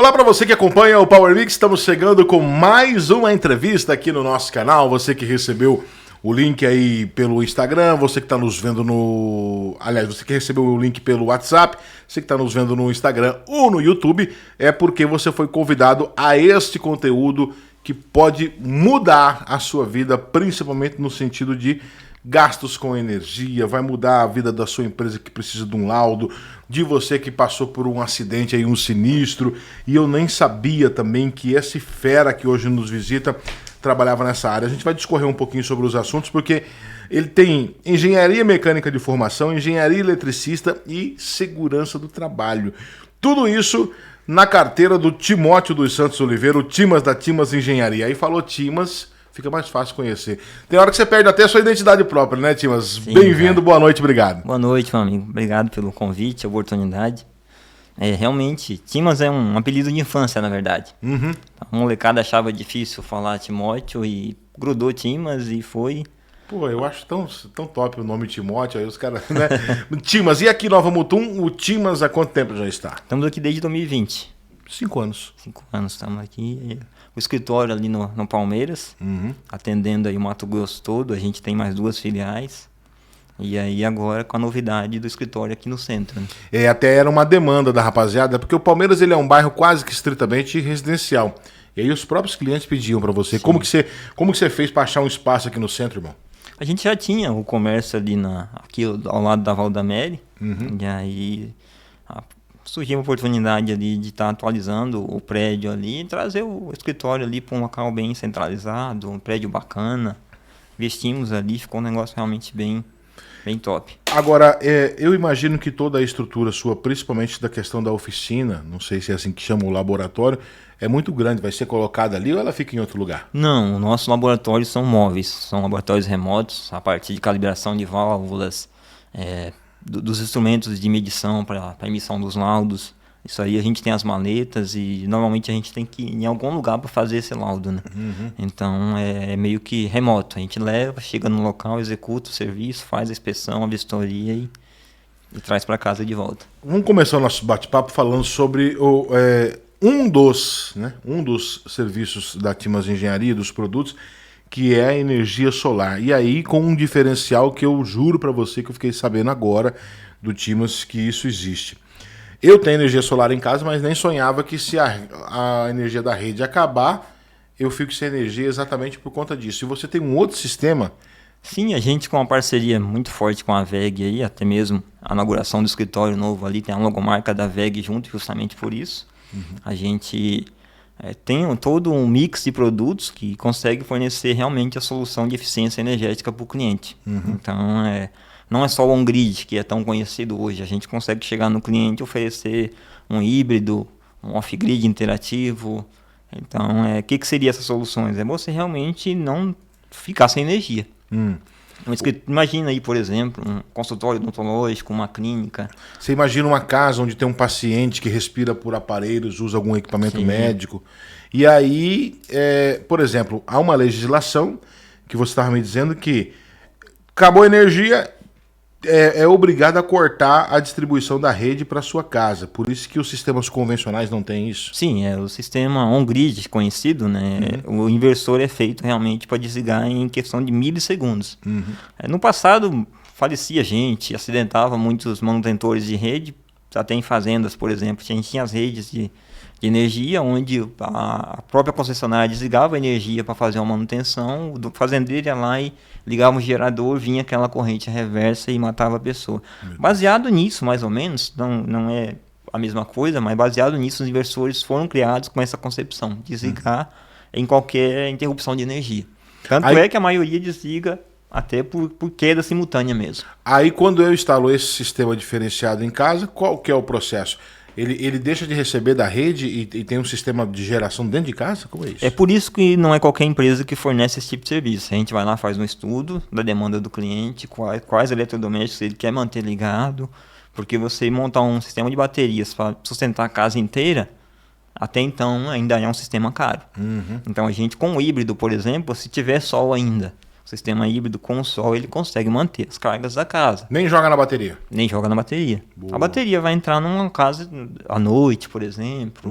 Olá para você que acompanha o Power Mix, estamos chegando com mais uma entrevista aqui no nosso canal. Você que recebeu o link aí pelo Instagram, você que está nos vendo no... Aliás, você que recebeu o link pelo WhatsApp, você que está nos vendo no Instagram ou no YouTube, é porque você foi convidado a este conteúdo que pode mudar a sua vida, principalmente no sentido de gastos com energia, vai mudar a vida da sua empresa que precisa de um laudo, de você que passou por um acidente aí, um sinistro, e eu nem sabia também que esse fera que hoje nos visita trabalhava nessa área. A gente vai discorrer um pouquinho sobre os assuntos, porque ele tem engenharia mecânica de formação, engenharia eletricista e segurança do trabalho. Tudo isso na carteira do Timóteo dos Santos Oliveira, o Timas da Timas Engenharia. Aí falou Timas, fica mais fácil conhecer. Tem hora que você perde até a sua identidade própria, né, Timas? Bem-vindo, boa noite, obrigado. Boa noite, meu amigo. Obrigado pelo convite, a oportunidade. Realmente, Timas é um apelido de infância, na verdade. Uhum. A molecada achava difícil falar Timóteo e grudou Timas e foi... Pô, eu acho tão top o nome Timóteo, aí os caras, né? Timas, e aqui em Nova Mutum, o Timas há quanto tempo já está? Estamos aqui desde 2020. 5 anos. 5 anos estamos aqui. O escritório ali no Palmeiras, atendendo aí o Mato Grosso todo. A gente tem mais 2 filiais. E aí agora com a novidade do escritório aqui no centro. Né? Até era uma demanda da rapaziada, porque o Palmeiras ele é um bairro quase que estritamente residencial. E aí os próprios clientes pediam para você. Como que você fez para achar um espaço aqui no centro, irmão? A gente já tinha o comércio ali aqui ao lado da Valdamere. E aí surgiu uma oportunidade ali de estar atualizando o prédio ali e trazer o escritório ali para um local bem centralizado, um prédio bacana. Investimos ali, ficou um negócio realmente bem top. Agora, eu imagino que toda a estrutura sua, principalmente da questão da oficina, não sei se é assim que chama o laboratório, é muito grande. Vai ser colocada ali ou ela fica em outro lugar? Não, o nosso laboratório são móveis, são laboratórios remotos, a partir de calibração de válvulas, dos instrumentos de medição para emissão dos laudos. Isso aí a gente tem as maletas e normalmente a gente tem que ir em algum lugar para fazer esse laudo, né? Então é meio que remoto. A gente leva, chega no local, executa o serviço, faz a inspeção, a vistoria e traz para casa de volta. Vamos começar o nosso bate-papo falando sobre um dos serviços da Timas Engenharia, dos produtos, que é a energia solar. E aí com um diferencial que eu juro para você que eu fiquei sabendo agora do Timas que isso existe. Eu tenho energia solar em casa, mas nem sonhava que se a energia da rede acabar, eu fico sem energia exatamente por conta disso. E você tem um outro sistema? Sim, a gente com uma parceria muito forte com a WEG aí, até mesmo a inauguração do escritório novo ali, tem a logomarca da WEG junto, justamente por isso. A gente tem todo um mix de produtos que consegue fornecer realmente a solução de eficiência energética para o cliente. Então, não é só o on-grid que é tão conhecido hoje. A gente consegue chegar no cliente e oferecer um híbrido, um off-grid interativo. Então, que seria essas soluções? É você realmente não ficar sem energia. Imagina aí, por exemplo, um consultório odontológico, uma clínica. Você imagina uma casa onde tem um paciente que respira por aparelhos, usa algum equipamento médico. E aí, por exemplo, há uma legislação que você estava me dizendo que acabou a energia, é obrigado a cortar a distribuição da rede para sua casa. Por isso que os sistemas convencionais não têm isso? Sim, o sistema on-grid conhecido, né? O inversor é feito realmente para desligar em questão de milissegundos. No passado, falecia gente, acidentava muitos manutentores de rede, até em fazendas, por exemplo. A gente tinha as redes de energia, onde a própria concessionária desligava a energia para fazer uma manutenção, o fazendeiro ia lá e ligava um gerador, vinha aquela corrente reversa e matava a pessoa. Baseado nisso, mais ou menos, não é a mesma coisa, mas baseado nisso, os inversores foram criados com essa concepção, desligar em qualquer interrupção de energia. Tanto é que a maioria desliga até por queda simultânea mesmo. Aí quando eu instalo esse sistema diferenciado em casa, qual que é o processo? Ele deixa de receber da rede e tem um sistema de geração dentro de casa? Como é isso? É por isso que não é qualquer empresa que fornece esse tipo de serviço. A gente vai lá, faz um estudo da demanda do cliente, quais eletrodomésticos ele quer manter ligado, porque você montar um sistema de baterias para sustentar a casa inteira, até então ainda é um sistema caro. Então a gente com o híbrido, por exemplo, se tiver sol ainda, O sistema híbrido com o sol, ele consegue manter as cargas da casa. Nem joga na bateria? Nem joga na bateria. Boa. A bateria vai entrar numa casa à noite, por exemplo,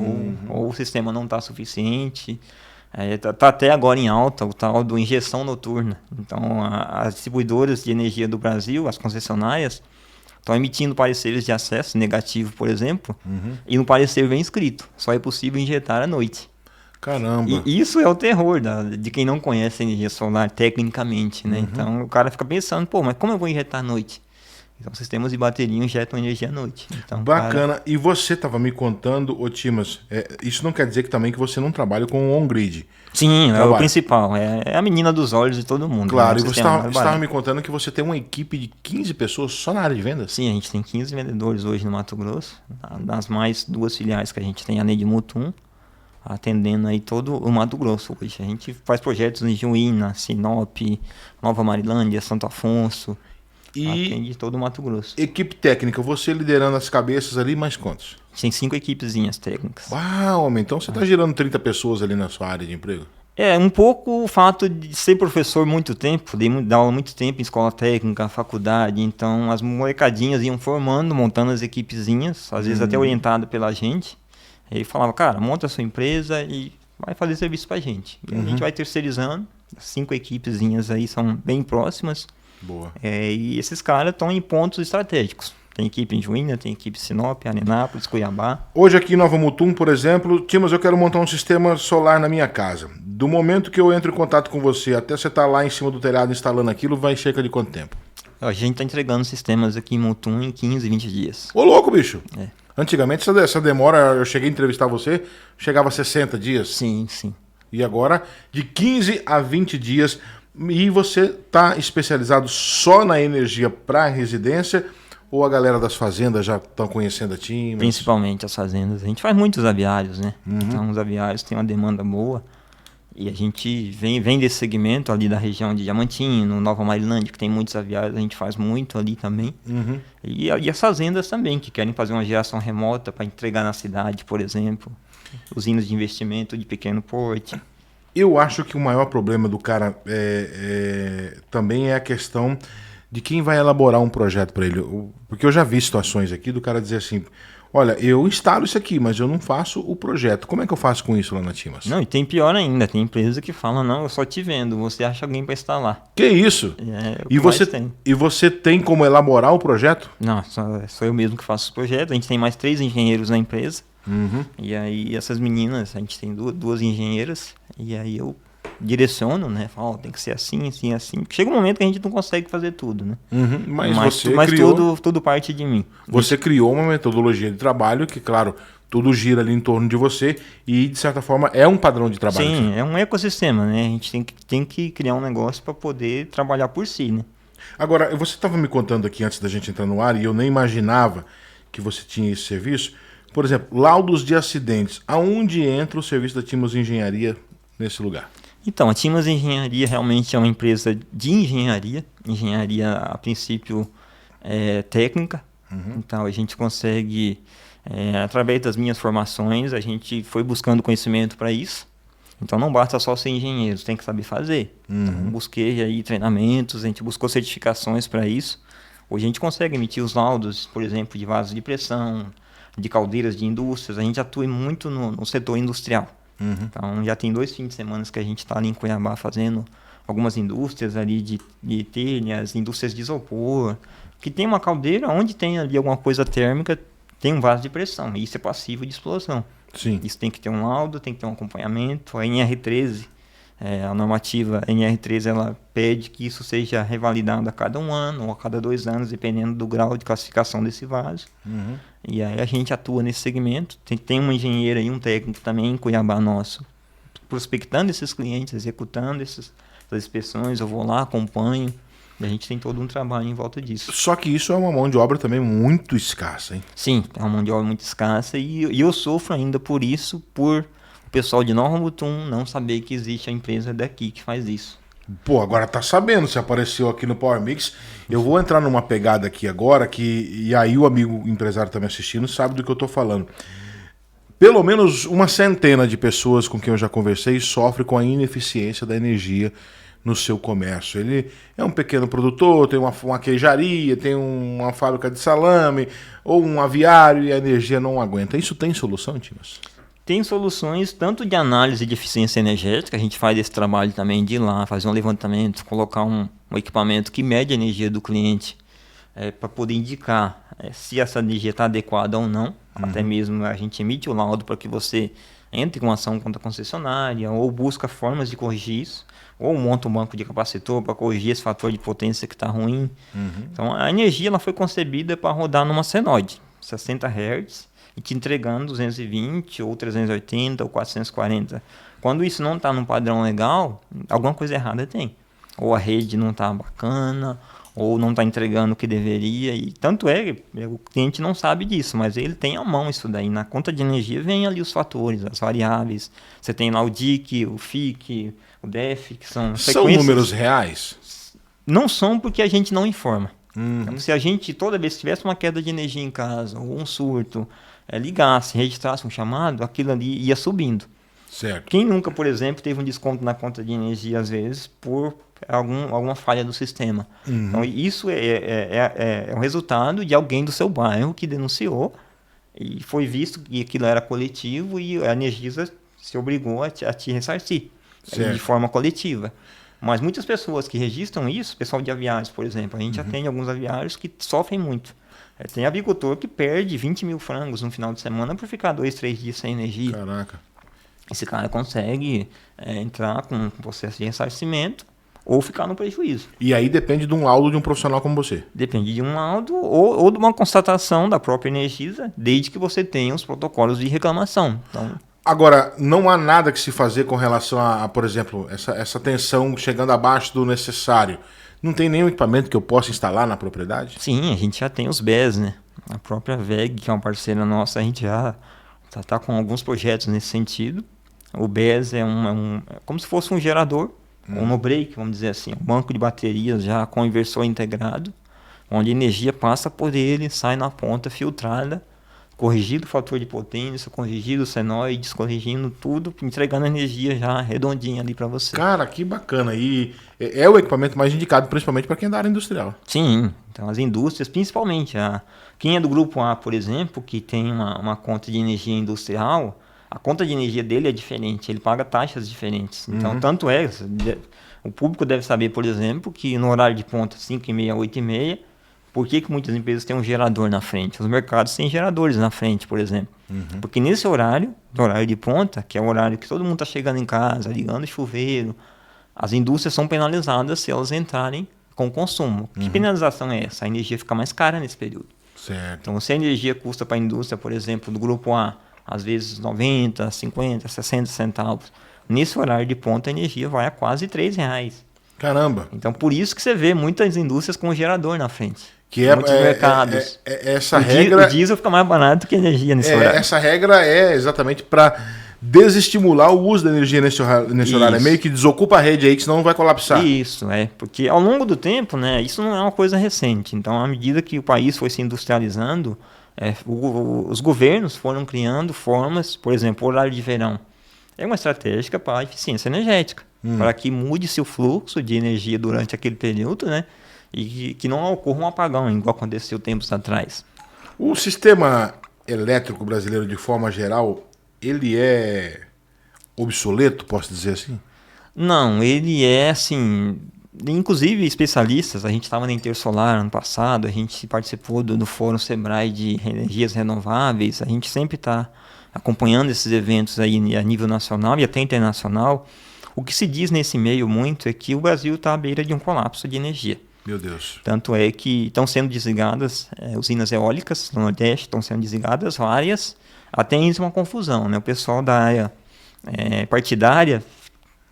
ou o sistema não está suficiente. Tá até agora em alta o tal do injeção noturna. Então, as distribuidoras de energia do Brasil, as concessionárias, estão emitindo pareceres de acesso negativo, por exemplo, e no parecer vem escrito: só é possível injetar à noite. Caramba. E isso é o terror de quem não conhece a energia solar tecnicamente, né? Então, o cara fica pensando, pô, mas como eu vou injetar à noite? Então, sistemas de bateria injetam energia à noite. Então, bacana. E você estava me contando, ô Timas, isso não quer dizer que também que você não trabalha com o on-grid. Sim, é o principal. É a menina dos olhos de todo mundo. Claro, né? E você estava me contando que você tem uma equipe de 15 pessoas só na área de vendas? Sim, a gente tem 15 vendedores hoje no Mato Grosso. Das mais 2 filiais que a gente tem, a Ned Mutum, atendendo aí todo o Mato Grosso hoje. A gente faz projetos em Juína, Sinop, Nova Marilândia, Santo Afonso. E atende todo o Mato Grosso. Equipe técnica, você liderando as cabeças ali, mais quantos? Tem 5 equipezinhas técnicas. Uau, homem, então você está girando 30 pessoas ali na sua área de emprego? Um pouco o fato de ser professor muito tempo, de dar aula muito tempo em escola técnica, faculdade, então as molecadinhas iam formando, montando as equipezinhas, às vezes até orientado pela gente. Aí falava, cara, monta a sua empresa e vai fazer serviço pra gente. E a gente vai terceirizando, 5 equipezinhas aí são bem próximas. Boa. E esses caras estão em pontos estratégicos. Tem equipe em Juína, tem equipe em Sinop, Arenápolis, Cuiabá. Hoje aqui em Nova Mutum, por exemplo, Timas, eu quero montar um sistema solar na minha casa. Do momento que eu entro em contato com você até você estar lá em cima do telhado instalando aquilo, vai cerca de quanto tempo? A gente está entregando sistemas aqui em Mutum em 15, 20 dias. Ô louco, bicho! Antigamente essa demora, eu cheguei a entrevistar você, chegava a 60 dias. Sim, sim. E agora, de 15 a 20 dias. E você está especializado só na energia para residência ou a galera das fazendas já estão conhecendo a Timas? Principalmente as fazendas. A gente faz muitos aviários, né? Então os aviários têm uma demanda boa e a gente vem desse segmento ali da região de Diamantino, Nova Marilândia, que tem muitos aviários, a gente faz muito ali também. E as fazendas também, que querem fazer uma geração remota para entregar na cidade, por exemplo. Usinas de investimento de pequeno porte. Eu acho que o maior problema do cara também é a questão de quem vai elaborar um projeto para ele. Porque eu já vi situações aqui do cara dizer assim, olha, eu instalo isso aqui, mas eu não faço o projeto. Como é que eu faço com isso lá na Timas? Não, e tem pior ainda, tem empresa que fala, não, eu só te vendo, você acha alguém para instalar. Que isso? E você tem como elaborar o projeto? Não, sou eu mesmo que faço os projetos, a gente tem mais 3 engenheiros na empresa. E aí essas meninas, a gente tem 2 engenheiras, e aí eu direciono, né? Falo, tem que ser assim, assim, assim. Chega um momento que a gente não consegue fazer tudo, né? Mas tudo parte de mim. Você criou uma metodologia de trabalho que, claro, tudo gira ali em torno de você e, de certa forma, é um padrão de trabalho. Sim, é um ecossistema, né? A gente tem que criar um negócio para poder trabalhar por si, né? Agora, você estava me contando aqui antes da gente entrar no ar e eu nem imaginava que você tinha esse serviço. Por exemplo, laudos de acidentes. Aonde entra o serviço da Timas Engenharia nesse lugar? Então, a Timas Engenharia realmente é uma empresa de engenharia. Engenharia, a princípio, técnica. Então, a gente consegue, através das minhas formações, a gente foi buscando conhecimento para isso. Então, não basta só ser engenheiro, tem que saber fazer. Então, busquei aí treinamentos, a gente buscou certificações para isso. Hoje a gente consegue emitir os laudos, por exemplo, de vasos de pressão, de caldeiras de indústrias. A gente atua muito no setor industrial. Então já tem 2 fins de semana que a gente está ali em Cuiabá fazendo algumas indústrias ali de telhas, indústrias de isopor, que tem uma caldeira onde tem ali alguma coisa térmica, tem um vaso de pressão, e isso é passivo de explosão. Sim. Isso tem que ter um laudo, tem que ter um acompanhamento. A NR13, a normativa NR13, ela pede que isso seja revalidado a cada 1 ano ou a cada 2 anos, dependendo do grau de classificação desse vaso. E aí a gente atua nesse segmento. Tem uma engenheira e um técnico também em Cuiabá nosso, prospectando esses clientes, executando essas inspeções. Eu vou lá, acompanho. E a gente tem todo um trabalho em volta disso. Só que isso é uma mão de obra também muito escassa, hein? Sim, é uma mão de obra muito escassa. E eu sofro ainda por isso, por o pessoal de Nova Mutum não saber que existe a empresa daqui que faz isso. Pô, agora tá sabendo, se apareceu aqui no Power Mix. Eu vou entrar numa pegada aqui agora, e aí o amigo empresário tá me assistindo, sabe do que eu tô falando. Pelo menos uma centena de pessoas com quem eu já conversei sofrem com a ineficiência da energia no seu comércio? Ele é um pequeno produtor, tem uma queijaria, tem uma fábrica de salame, ou um aviário e a energia não aguenta. Isso tem solução, Timas? Tem soluções tanto de análise de eficiência energética, a gente faz esse trabalho também de ir lá, fazer um levantamento, colocar um equipamento que mede a energia do cliente para poder indicar se essa energia está adequada ou não. Até mesmo a gente emite o laudo para que você entre com ação contra a concessionária ou busca formas de corrigir isso, ou monta um banco de capacitor para corrigir esse fator de potência que está ruim. Então a energia ela foi concebida para rodar numa senoide, 60 Hz, e te entregando 220 ou 380 ou 440. Quando isso não está num padrão legal, alguma coisa errada tem. Ou a rede não está bacana, ou não está entregando o que deveria. E tanto o cliente não sabe disso, mas ele tem à mão isso daí. Na conta de energia vem ali os fatores, as variáveis. Você tem lá o DIC, o FIC, o DEF, que são São números reais? Não são, porque a gente não informa. Então, se a gente, toda vez que tivesse uma queda de energia em casa, ou um surto, ligasse, registrasse um chamado, aquilo ali ia subindo. Certo. Quem nunca, por exemplo, teve um desconto na conta de energia, às vezes, por alguma falha do sistema? Então, isso é um resultado de alguém do seu bairro que denunciou e foi visto que aquilo era coletivo e a Energisa se obrigou a te ressarcir de forma coletiva. Mas muitas pessoas que registram isso, pessoal de aviários, por exemplo, a gente atende alguns aviários que sofrem muito. Tem avicultor que perde 20 mil frangos no final de semana por ficar 2, 3 dias sem energia. Caraca. Esse cara consegue entrar com um processo de ressarcimento ou ficar no prejuízo. E aí depende de um laudo de um profissional como você? Depende de um laudo ou de uma constatação da própria Energisa, desde que você tenha os protocolos de reclamação. Então, agora, não há nada que se fazer com relação a por exemplo, essa tensão chegando abaixo do necessário. Não tem nenhum equipamento que eu possa instalar na propriedade? Sim, a gente já tem os BES, né? A própria VEG, que é uma parceira nossa, a gente já está com alguns projetos nesse sentido. O BES é como se fosse um gerador, um no-break, vamos dizer assim, um banco de baterias já com inversor integrado, onde a energia passa por ele, sai na ponta filtrada, corrigido o fator de potência, corrigido o senoides, corrigindo tudo, entregando energia já redondinha ali para você. Cara, que bacana. E é o equipamento mais indicado, principalmente para quem é da área industrial. Sim, então as indústrias, principalmente, quem é do grupo A, por exemplo, que tem uma conta de energia industrial, a conta de energia dele é diferente, ele paga taxas diferentes. Então, tanto o público deve saber, por exemplo, que no horário de ponta 5h30, 8h30, por que muitas empresas têm um gerador na frente? Os mercados têm geradores na frente, por exemplo. Porque nesse horário, no horário de ponta, que é o horário que todo mundo está chegando em casa, ligando o chuveiro, as indústrias são penalizadas se elas entrarem com consumo. Que penalização é essa? A energia fica mais cara nesse período. Certo. Então, se a energia custa para a indústria, por exemplo, do grupo A, às vezes 90, 50, 60 centavos, nesse horário de ponta a energia vai a quase R$3. Caramba. Então, por isso que você vê muitas indústrias com gerador na frente. Que muitos mercados. Essa regra. O diesel fica mais barato que a energia nesse horário. Essa regra é exatamente para desestimular o uso da energia nesse horário. É meio que desocupa a rede aí, que senão vai colapsar. Isso, porque ao longo do tempo, né, isso não é uma coisa recente. Então, à medida que o país foi se industrializando, os governos foram criando formas, por exemplo, o horário de verão. É uma estratégia para a eficiência energética, para que mude-se o fluxo de energia durante aquele período, né, e que não ocorra um apagão, igual aconteceu tempos atrás. O sistema elétrico brasileiro, de forma geral, ele é obsoleto, posso dizer assim? Não, ele é assim... Inclusive, especialistas, a gente estava na Intersolar ano passado, a gente participou do Fórum Sebrae de Energias Renováveis, a gente sempre está acompanhando esses eventos aí a nível nacional e até internacional. O que se diz nesse meio muito é que o Brasil está à beira de um colapso de energia. Meu Deus. Tanto é que estão sendo desligadas usinas eólicas no Nordeste, estão sendo desligadas várias, até isso é uma confusão, né? O pessoal da área partidária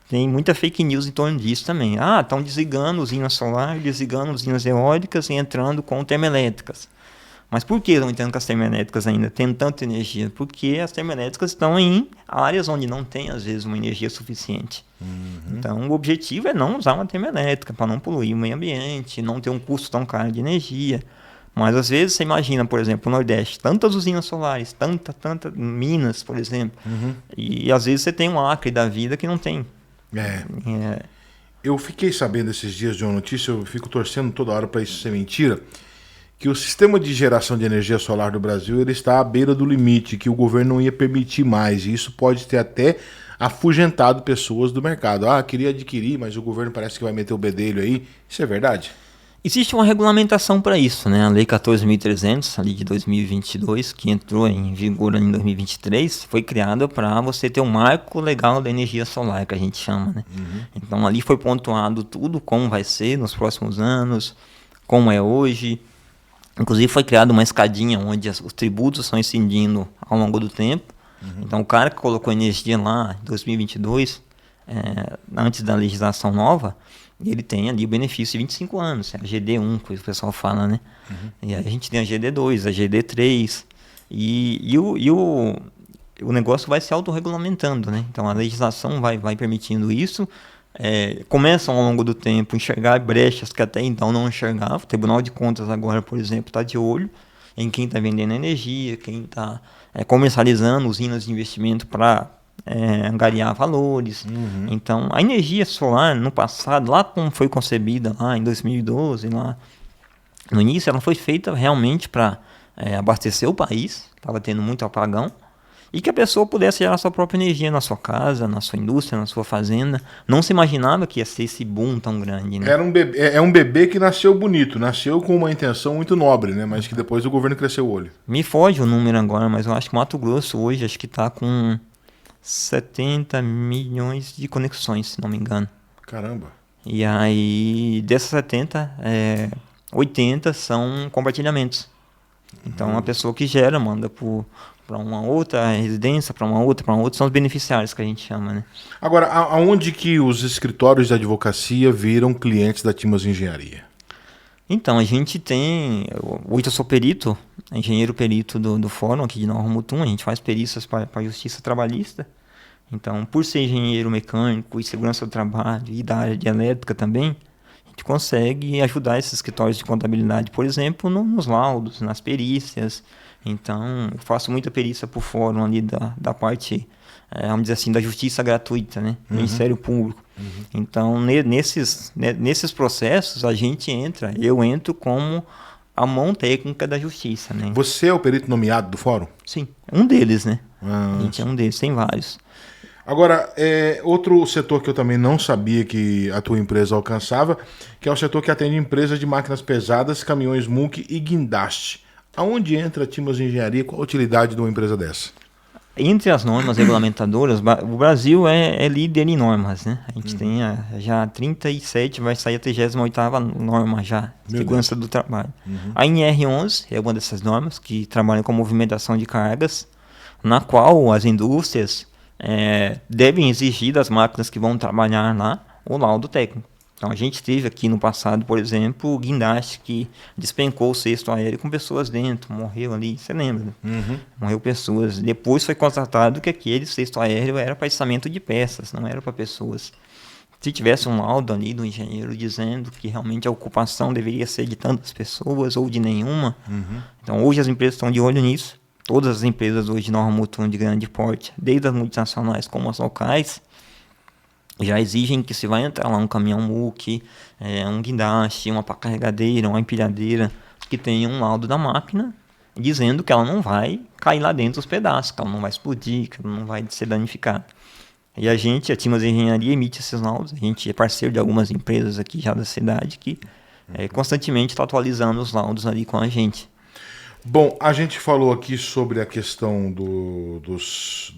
tem muita fake news em torno disso também. Estão desligando usinas solar, desligando usinas eólicas e entrando com termoelétricas. Mas por que estão entrando com as termoelétricas ainda, tendo tanta energia? Porque as termoelétricas estão em áreas onde não tem, às vezes, uma energia suficiente. Então, o objetivo é não usar uma termoelétrica para não poluir o meio ambiente, não ter um custo tão caro de energia. Mas, às vezes, você imagina, por exemplo, no Nordeste, tantas usinas solares, tanta Minas, por exemplo. E, às vezes, você tem um Acre da vida que não tem. Eu fiquei sabendo esses dias de uma notícia, eu fico torcendo toda hora para isso ser mentira, que o sistema de geração de energia solar do Brasil ele está à beira do limite, que o governo não ia permitir mais, e isso pode ter até afugentado pessoas do mercado. Ah, queria adquirir, mas o governo parece que vai meter o bedelho aí. Isso é verdade? Existe uma regulamentação para isso, né? A Lei 14.300, ali de 2022, que entrou em vigor em 2023, foi criada para você ter um marco legal da energia solar, que a gente chama, né? Então ali foi pontuado tudo, como vai ser nos próximos anos, como é hoje. Inclusive foi criada uma escadinha onde os tributos estão incidindo ao longo do tempo. Então o cara que colocou energia lá em 2022, antes da legislação nova, ele tem ali o benefício de 25 anos, é a GD1, que o pessoal fala, né? E aí a gente tem a GD2, a GD3, e o negócio vai se autorregulamentando, né? Então a legislação vai permitindo isso, começam ao longo do tempo a enxergar brechas que até então não enxergava. O Tribunal de Contas agora, por exemplo, está de olho em quem está vendendo energia, quem está comercializando usinas de investimento para angariar valores. Então, a energia solar no passado, lá como foi concebida lá em 2012, lá no início, ela foi feita realmente para abastecer o país, estava tendo muito apagão, e que a pessoa pudesse gerar sua própria energia na sua casa, na sua indústria, na sua fazenda. Não se imaginava que ia ser esse boom tão grande, né? É um bebê que nasceu bonito, nasceu com uma intenção muito nobre, né? Mas que depois o governo cresceu o olho. Me foge o número agora, mas eu acho que Mato Grosso hoje acho que está com 70 milhões de conexões, se não me engano. Caramba. E aí, dessas 70, 80 são compartilhamentos. Então, a pessoa que gera manda para uma outra residência, para uma outra, são os beneficiários que a gente chama, né? Agora, aonde que os escritórios de advocacia viram clientes da Timas Engenharia? Então, a gente tem... Hoje eu sou perito, engenheiro perito do Fórum aqui de Nova Mutum. A gente faz perícias para a Justiça Trabalhista. Então, por ser engenheiro mecânico e segurança do trabalho e da área de elétrica também, a gente consegue ajudar esses escritórios de contabilidade, por exemplo, nos laudos, nas perícias. Então, eu faço muita perícia por fórum ali da parte, vamos dizer assim, da justiça gratuita, né? Ministério Público. Então, nesses processos, eu entro como a mão técnica da justiça, né? Você é o perito nomeado do fórum? Sim, um deles, né? A gente é um deles, tem vários. Agora, outro setor que eu também não sabia que a tua empresa alcançava, que é o setor que atende empresas de máquinas pesadas, caminhões MUC e guindaste. Aonde entra a Timas Engenharia? Qual a utilidade de uma empresa dessa? Entre as normas regulamentadoras, o Brasil é líder em normas, né? A gente tem já 37, vai sair a 38ª norma já, segurança do trabalho. A NR11 é uma dessas normas que trabalha com movimentação de cargas, na qual as indústrias devem exigir das máquinas que vão trabalhar lá o laudo técnico. Então a gente teve aqui no passado, por exemplo, o guindaste que despencou o cesto aéreo com pessoas dentro, morreu ali, você lembra? Né? Morreu pessoas. Depois foi constatado que aquele cesto aéreo era para içamento de peças, não era para pessoas. Se tivesse um laudo ali do engenheiro dizendo que realmente a ocupação deveria ser de tantas pessoas ou de nenhuma, então hoje as empresas estão de olho nisso. Todas as empresas hoje de Nova Mutum de grande porte, desde as multinacionais como as locais, já exigem que se vai entrar lá um caminhão MUC, um guindaste, uma pá carregadeira, uma empilhadeira, que tenha um laudo da máquina dizendo que ela não vai cair lá dentro os pedaços, que ela não vai explodir, que ela não vai ser danificada. E a Timas Engenharia emite esses laudos. A gente é parceiro de algumas empresas aqui já da cidade que constantemente está atualizando os laudos ali com a gente. Bom, a gente falou aqui sobre a questão dos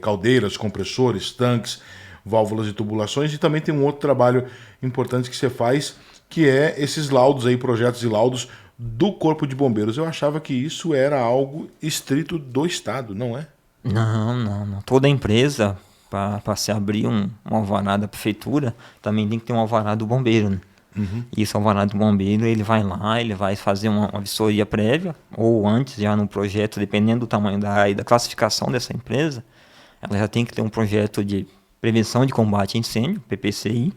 caldeiras, compressores, tanques, válvulas e tubulações, e também tem um outro trabalho importante que você faz, que é esses laudos aí, projetos e laudos do Corpo de Bombeiros. Eu achava que isso era algo estrito do Estado, não é? Não. Toda empresa, para se abrir um alvará da prefeitura, também tem que ter um alvará do bombeiro, né? E esse alvará do bombeiro, ele vai lá, ele vai fazer uma vistoria prévia, ou antes, já no projeto, dependendo do tamanho da área e da classificação dessa empresa, ela já tem que ter um projeto de prevenção de combate a incêndio, PPCI,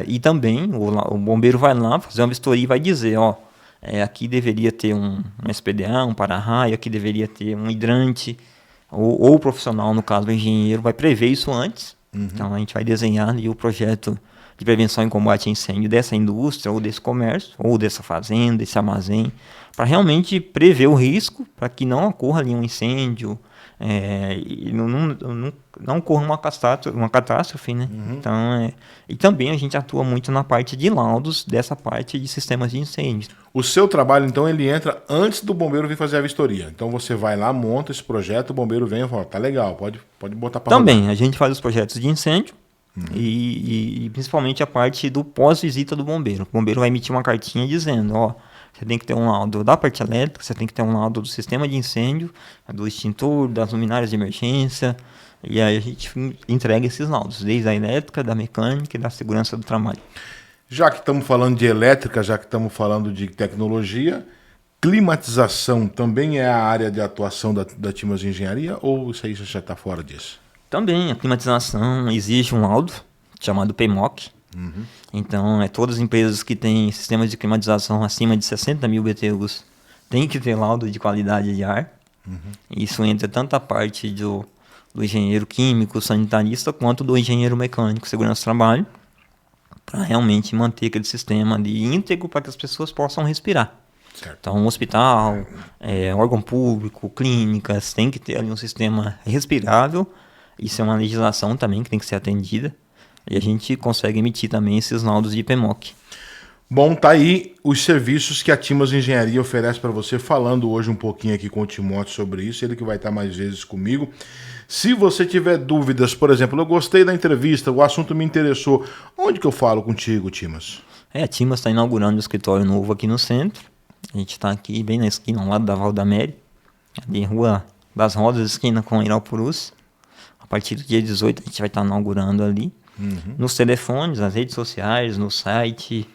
e também o bombeiro vai lá fazer uma vistoria e vai dizer, aqui deveria ter um SPDA, um para-raio, aqui deveria ter um hidrante, ou o profissional, no caso o engenheiro, vai prever isso antes, Então a gente vai desenhar ali o projeto de prevenção e combate a incêndio dessa indústria, ou desse comércio, ou dessa fazenda, desse armazém, para realmente prever o risco, para que não ocorra ali um incêndio, e não ocorra uma catástrofe, né? Então, e também a gente atua muito na parte de laudos, dessa parte de sistemas de incêndio. O seu trabalho, então, ele entra antes do bombeiro vir fazer a vistoria. Então você vai lá, monta esse projeto, o bombeiro vem e fala, tá legal, pode botar para rodar. Também, a gente faz os projetos de incêndio, e principalmente a parte do pós-visita do bombeiro. O bombeiro vai emitir uma cartinha dizendo, você tem que ter um laudo da parte elétrica, você tem que ter um laudo do sistema de incêndio, do extintor, das luminárias de emergência, e aí a gente entrega esses laudos, desde a elétrica, da mecânica e da segurança do trabalho. Já que estamos falando de elétrica, já que estamos falando de tecnologia, climatização também é a área de atuação da Timas de Engenharia, ou isso aí já está fora disso? Também, a climatização exige um laudo, chamado PMOC. Então, todas as empresas que têm sistemas de climatização acima de 60 mil BTUs têm que ter laudo de qualidade de ar. Isso entra tanto a parte do engenheiro químico, sanitarista, quanto do engenheiro mecânico, segurança do trabalho, para realmente manter aquele sistema ali íntegro para que as pessoas possam respirar. Certo. Então, um hospital, órgão público, clínicas, tem que ter ali um sistema respirável. Isso é uma legislação também que tem que ser atendida. E a gente consegue emitir também esses laudos de PMOC. Bom, tá aí os serviços que a Timas Engenharia oferece para você, falando hoje um pouquinho aqui com o Timóteo sobre isso, ele que vai estar mais vezes comigo. Se você tiver dúvidas, por exemplo, eu gostei da entrevista, o assunto me interessou, onde que eu falo contigo, Timas? A Timas está inaugurando um escritório novo aqui no centro. A gente está aqui bem na esquina, ao lado da Valdaméria, ali em Rua das Rosas, esquina com Iralpurus. A partir do dia 18 a gente vai estar inaugurando ali. Nos telefones, nas redes sociais, no site.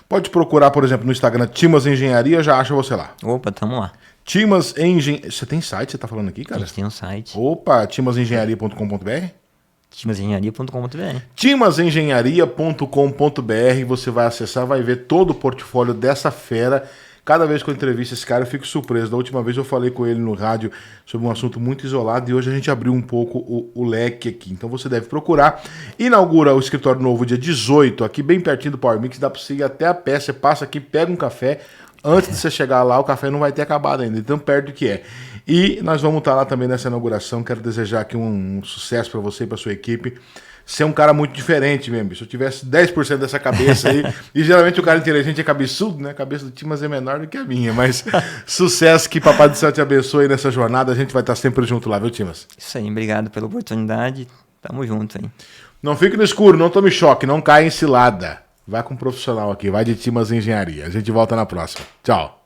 Pode procurar, por exemplo, no Instagram Timas Engenharia, já acha você lá. Opa, tamo lá. Timas Engenharia. Você tem site, você tá falando aqui, cara? A gente tem um site. Opa, timasengenharia.com.br? timasengenharia.com.br. timasengenharia.com.br, você vai acessar, vai ver todo o portfólio dessa fera. Cada vez que eu entrevisto esse cara, eu fico surpreso. Da última vez eu falei com ele no rádio sobre um assunto muito isolado e hoje a gente abriu um pouco o leque aqui. Então você deve procurar. Inaugura o escritório novo dia 18, aqui bem pertinho do Power Mix. Dá para você ir até a pé. Você passa aqui, pega um café. Antes de você chegar lá, o café não vai ter acabado ainda, tão perto que é. E nós vamos estar lá também nessa inauguração. Quero desejar aqui um sucesso para você e para sua equipe. Você é um cara muito diferente mesmo. Se eu tivesse 10% dessa cabeça aí, e geralmente o cara inteligente é cabeçudo, né? A cabeça do Timas é menor do que a minha, mas sucesso, que Papai do Céu te abençoe nessa jornada. A gente vai estar sempre junto lá, viu, Timas? Isso aí, obrigado pela oportunidade. Tamo junto aí. Não fique no escuro, não tome choque, não caia em cilada. Vai com um profissional aqui, vai de Timas Engenharia. A gente volta na próxima. Tchau.